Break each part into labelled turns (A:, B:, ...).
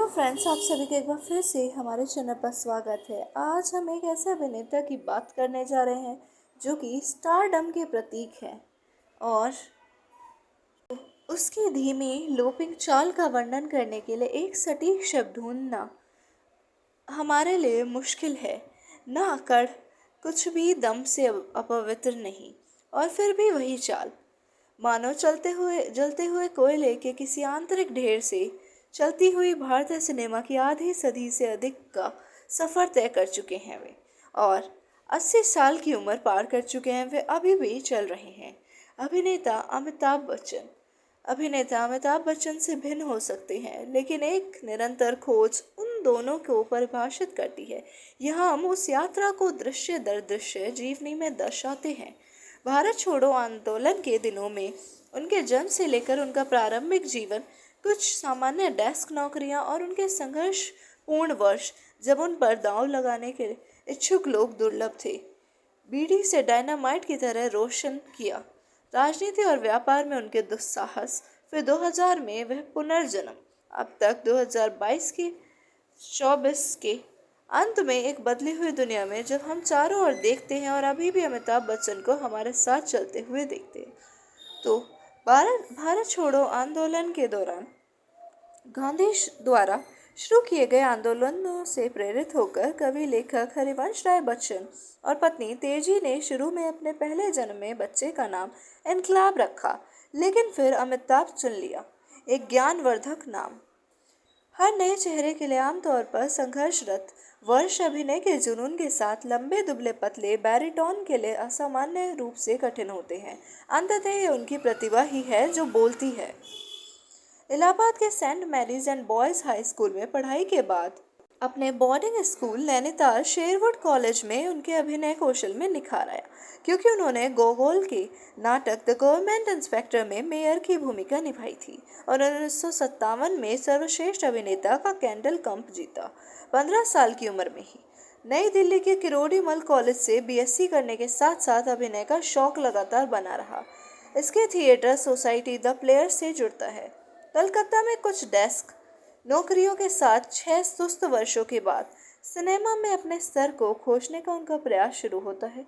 A: Friends, आप सभी का एक बार फिर से हमारे चैनल पर स्वागत है। आज हम एक ऐसे अभिनेता की बात करने जा रहे हैं जो कि स्टारडम के प्रतीक है और उसकी धीमी लोपिंग चाल का वर्णन करने के लिए एक सटीक शब्द ढूंढना हमारे लिए मुश्किल है। ना अकड़, कुछ भी दम से अपवित्र नहीं, और फिर भी वही चाल, मानो जलते हुए कोयले के किसी आंतरिक ढेर से चलती हुई भारतीय सिनेमा की आधी सदी से अधिक का सफर तय कर चुके हैं वे, और 80 साल की उम्र पार कर चुके हैं वे, अभी भी चल रहे हैं। अभिनेता अमिताभ बच्चन अभिनेता अमिताभ बच्चन से भिन्न हो सकते हैं, लेकिन एक निरंतर खोज उन दोनों को परिभाषित करती है। यहाँ हम उस यात्रा को दृश्य दर दृश्य जीवनी में दर्शाते हैं। भारत छोड़ो आंदोलन के दिनों में उनके जन्म से लेकर उनका प्रारंभिक जीवन, कुछ सामान्य डेस्क नौकरियां और उनके संघर्ष पूर्ण वर्ष जब उन पर दांव लगाने के इच्छुक लोग दुर्लभ थे, बीड़ी से डायनामाइट की तरह रोशन किया। राजनीति और व्यापार में उनके दुस्साहस, फिर 2000 में वह पुनर्जन्म, अब तक 2022 की 24 के अंत में एक बदली हुई दुनिया में जब हम चारों ओर देखते हैं और अभी भी अमिताभ बच्चन को हमारे साथ चलते हुए देखते हैं, तो भारत भारत छोड़ो आंदोलन के दौरान गांधी द्वारा शुरू किए गए आंदोलनों से प्रेरित होकर कवि लेखक हरिवंश राय बच्चन और पत्नी तेजी ने शुरू में अपने पहले जन्मे बच्चे का नाम इनकलाब रखा, लेकिन फिर अमिताभ चुन लिया, एक ज्ञानवर्धक नाम। हर नए चेहरे के लिए आमतौर पर संघर्षरत वर्ष अभिनय के जुनून के साथ लंबे दुबले पतले बैरिटोन के लिए असामान्य रूप से कठिन होते हैं। अंततः ये उनकी प्रतिभा ही है जो बोलती है। इलाहाबाद के Saint Mary's and Boys High School में पढ़ाई के बाद अपने boarding school Nainital Sherwood College में उनके अभिनय कौशल में निखार आया, क्योंकि उन्होंने गोगोल के नाटक द गवर्नमेंट इंस्पेक्टर में मेयर की भूमिका निभाई थी और 1957 में सर्वश्रेष्ठ अभिनेता का कैंडल कप जीता। 15 साल की उम्र में ही नई दिल्ली के किरोड़ी मल कॉलेज से बीएससी करने के साथ साथ अभिनय का शौक लगातार बना रहा। इसके थिएटर सोसाइटी द प्लेयर्स से जुड़ता है। कलकत्ता में कुछ डेस्क नौकरियों के साथ 6 सुस्त वर्षों के बाद सिनेमा में अपने स्तर को खोजने का उनका प्रयास शुरू होता है।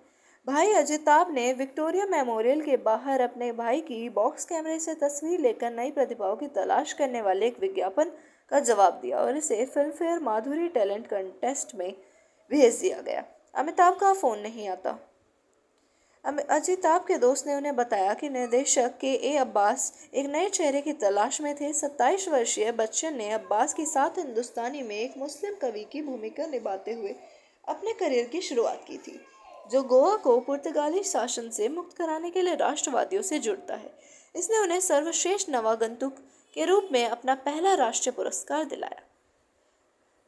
A: भाई अजिताभ ने विक्टोरिया मेमोरियल के बाहर अपने भाई की बॉक्स कैमरे से तस्वीर लेकर नई प्रतिभाओं की तलाश करने वाले एक विज्ञापन का जवाब दिया और इसे फिल्म फेयर माधुरी टैलेंट कंटेस्ट में भेज दिया गया। अमिताभ का फोन नहीं आता। अजिताभ के दोस्त ने उन्हें बताया कि निर्देशक के ए अब्बास एक नए चेहरे की तलाश में थे। 27 वर्षीय बच्चन ने अब्बास के साथ हिंदुस्तानी में एक मुस्लिम कवि की भूमिका निभाते हुए अपने करियर की शुरुआत की थी, जो गोवा को पुर्तगाली शासन से मुक्त कराने के लिए राष्ट्रवादियों से जुड़ता है। इसने उन्हें सर्वश्रेष्ठ नवागंतुक के रूप में अपना पहला राष्ट्रीय पुरस्कार दिलाया।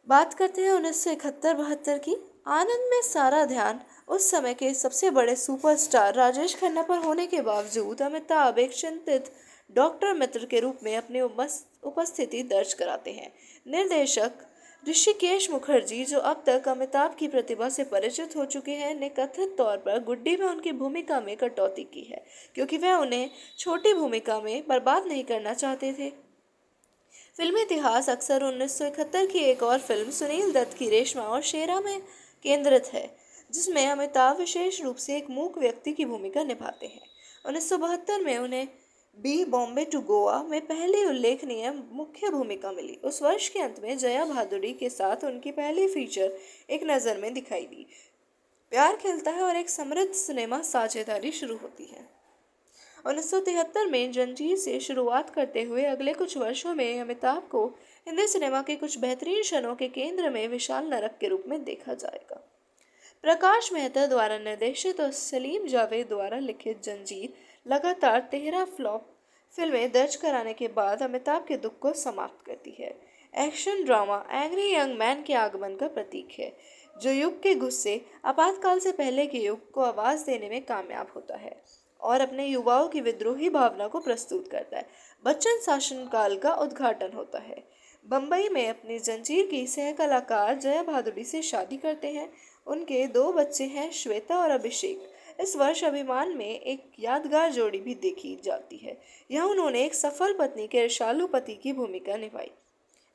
A: बात करते हैं 1971-72 की। आनंद में सारा ध्यान उस समय के सबसे बड़े सुपरस्टार राजेश खन्ना पर होने के बावजूद अमिताभ एक चिंतित डॉक्टर मित्र के रूप में अपनी उपस्थिति दर्ज कराते हैं। निर्देशक ऋषिकेश मुखर्जी, जो अब तक अमिताभ की प्रतिभा से परिचित हो चुके हैं, ने कथित तौर पर गुड्डी में उनकी भूमिका में कटौती की है, क्योंकि वह उन्हें छोटी भूमिका में बर्बाद नहीं करना चाहते थे। फिल्मी इतिहास अक्सर 1971 की एक और फिल्म सुनील दत्त की रेशमा और शेरा में केंद्रित है, जिसमें अमिताभ विशेष रूप से एक मूक व्यक्ति की भूमिका निभाते हैं। 1972 में उन्हें बी बॉम्बे टू गोवा में पहली उल्लेखनीय मुख्य भूमिका मिली। उस वर्ष के अंत में जया भादुड़ी के साथ उनकी पहली फीचर एक नज़र में दिखाई दी। प्यार खिलता है और एक समृद्ध सिनेमा साझेदारी शुरू होती है। 1973 में जंजीर से शुरुआत करते हुए अगले कुछ वर्षों में अमिताभ को हिंदी सिनेमा के कुछ बेहतरीन क्षणों के केंद्र में विशाल नरक के रूप में देखा जाएगा। प्रकाश मेहता द्वारा निर्देशित और सलीम जावेद द्वारा लिखित जंजीर लगातार 13 फ्लॉप फिल्में दर्ज कराने के बाद अमिताभ के दुख को समाप्त करती है। Action drama angry young man के आगमन का प्रतीक है, जो युग के गुस्से आपातकाल से पहले के युग को आवाज देने में कामयाब होता है और अपने युवाओं की विद्रोही भावना को प्रस्तुत करता है। बच्चन शासनकाल का उद्घाटन होता है। बम्बई में अपनी जंजीर की सह कलाकार जया भादुड़ी से शादी करते हैं। उनके 2 बच्चे हैं, श्वेता और अभिषेक। इस वर्ष अभिमान में एक यादगार जोड़ी भी देखी जाती है। यहाँ उन्होंने एक सफल पत्नी के ईर्ष्यालु पति की भूमिका निभाई।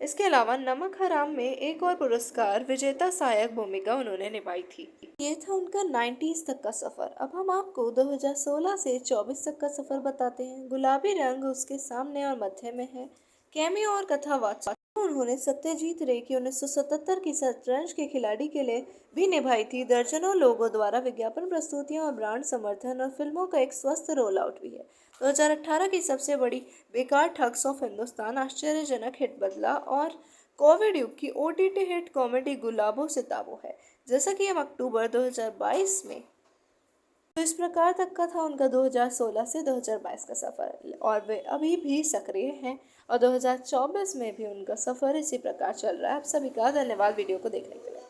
A: इसके अलावा नमक हराम में एक और पुरस्कार विजेता सहायक भूमिका उन्होंने निभाई थी। ये था उनका 90s तक का सफर। अब हम आपको 2016 से 24 तक का सफर बताते हैं। गुलाबी रंग उसके सामने और मध्य में है। कैमियो और कथावाचक उन्होंने सत्यजीत रे की 1977 की शतरंज के खिलाड़ी के लिए भी निभाई थी। दर्जनों लोगों द्वारा विज्ञापन प्रस्तुतियां और ब्रांड समर्थन और फिल्मों का एक स्वस्थ रोल आउट भी है। 2018 की सबसे बड़ी बेकार ठग्स ऑफ हिंदुस्तान आश्चर्यजनक हिट बदला और कोविड युग की ओटीटी हिट कॉमेडी गुलाबों से ताबू है। जैसा कि हम अक्टूबर 2022 में, तो इस प्रकार तक का था उनका 2016 से 2022 का सफ़र और वे अभी भी सक्रिय हैं और 2024 में भी उनका सफ़र इसी प्रकार चल रहा है। आप सभी का धन्यवाद वीडियो को देखने के लिए।